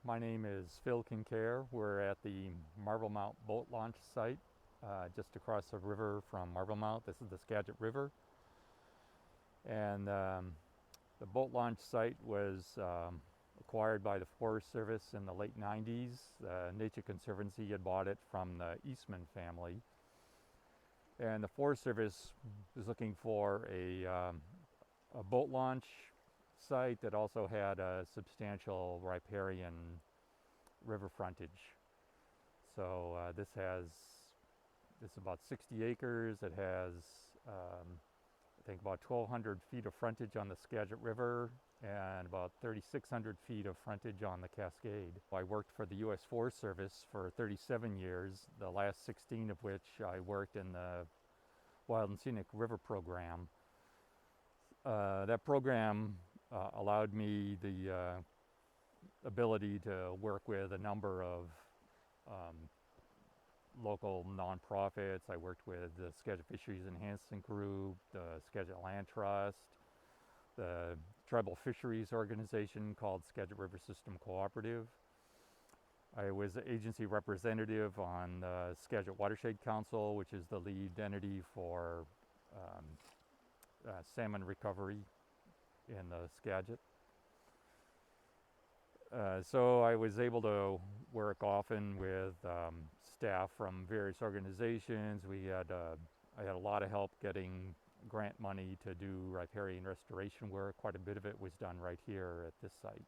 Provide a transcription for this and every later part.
My name is Phill Kincare. We're at the Marble Mount boat launch site just across the river from Marble Mount. This is the Skagit River. And the boat launch site was acquired by the Forest Service in the late 90s. Nature Conservancy had bought it from the Eastman family. And the Forest Service was looking for a boat launch site that also had a substantial riparian river frontage. So this is about 60 acres. It has I think about 1,200 feet of frontage on the Skagit River and about 3,600 feet of frontage on the Cascade. I worked for the U.S. Forest Service for 37 years, the last 16 of which I worked in the Wild and Scenic River program. That program allowed me the ability to work with a number of local nonprofits. I worked with the Skagit Fisheries Enhancement Group, the Skagit Land Trust, the tribal fisheries organization called Skagit River System Cooperative. I was the agency representative on the Skagit Watershed Council, which is the lead entity for salmon recovery in the Skagit. So I was able to work often with staff from various organizations. I had a lot of help getting grant money to do riparian restoration work. Quite a bit of it was done right here at this site.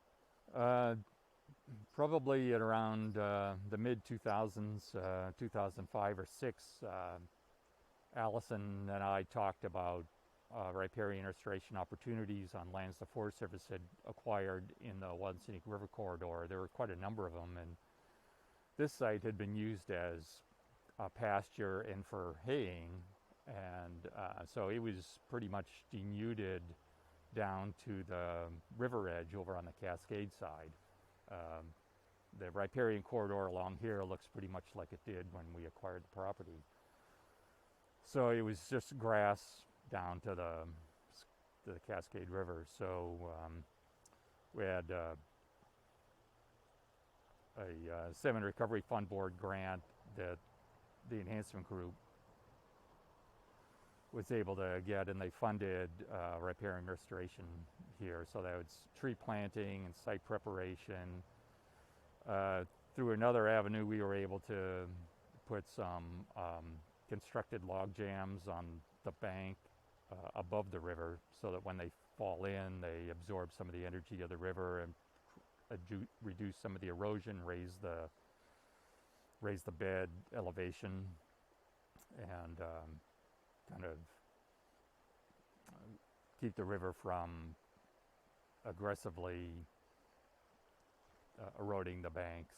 Probably at around the mid-2000s, 2005 or 6, Allison and I talked about riparian restoration opportunities on lands the Forest Service had acquired in the Wild and Scenic River corridor. There were quite a number of them, and this site had been used as a pasture and for haying, and so it was pretty much denuded down to the river edge over on the Cascade side. The riparian corridor along here looks pretty much like it did when we acquired the property. So it was just grass down to the Cascade River. So we had a Salmon Recovery Fund Board grant that the enhancement group was able to get, and they funded riparian restoration here. So that was tree planting and site preparation. Through another avenue, we were able to put some constructed log jams on the bank above the river, so that when they fall in, they absorb some of the energy of the river and reduce some of the erosion, raise the bed elevation, and kind of keep the river from aggressively eroding the banks.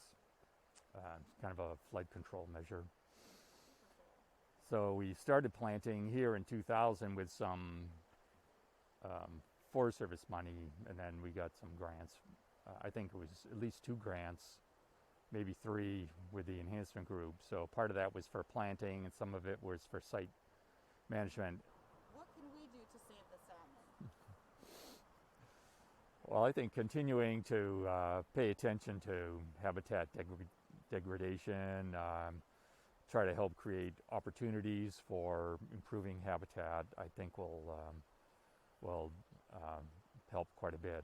Kind of a flood control measure. So we started planting here in 2000 with some Forest Service money, and then we got some grants. I think it was at least 2 grants, maybe 3 with the enhancement group. So part of that was for planting, and some of it was for site management. What can we do to save the salmon? Well, I think continuing to pay attention to habitat degradation, try to help create opportunities for improving habitat, I think will help quite a bit.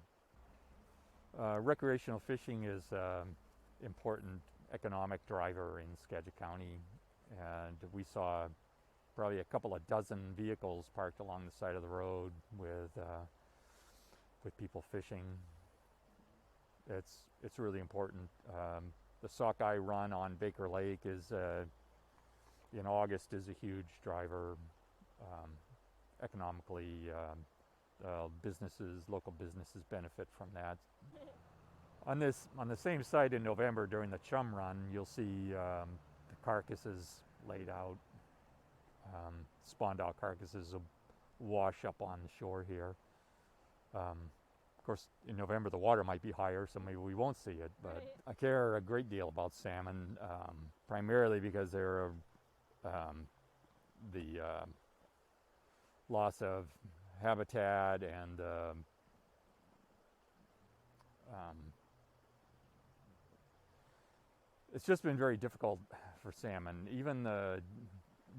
Recreational fishing is an important economic driver in Skagit County, and we saw probably a couple of dozen vehicles parked along the side of the road with people fishing. It's really important. The sockeye run on Baker Lake is in August is a huge driver economically. Local businesses benefit from that. On the same site in November during the chum run, you'll see the carcasses laid out. Spawned out carcasses will wash up on the shore here. Of course, in November the water might be higher, so maybe we won't see it. But right. I care a great deal about salmon, primarily because they're the loss of habitat and it's just been very difficult for salmon. Even the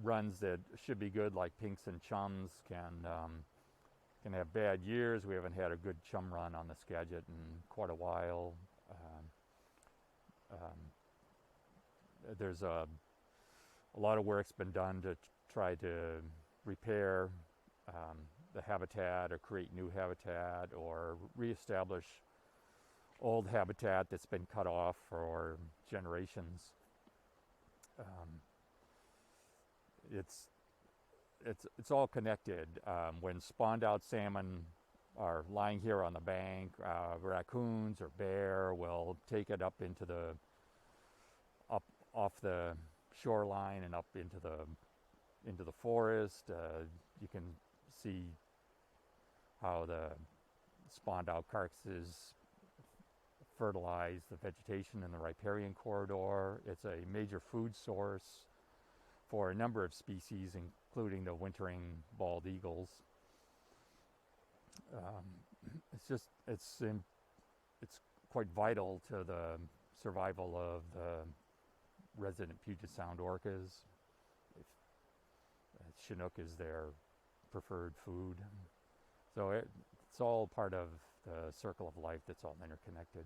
runs that should be good, like pinks and chums, can have bad years. We haven't had a good chum run on the Skagit in quite a while. There's a lot of work's been done to try to repair the habitat or create new habitat or reestablish old habitat that's been cut off for generations. It's all connected. When spawned out salmon are lying here on the bank, raccoons or bear will take it up off the shoreline and up into the forest. You can see how the spawned out carcasses fertilize the vegetation in the riparian corridor. It's a major food source for a number of species, including the wintering bald eagles. It's quite vital to the survival of the resident Puget Sound orcas. Chinook is their preferred food. So it's all part of the circle of life that's all interconnected.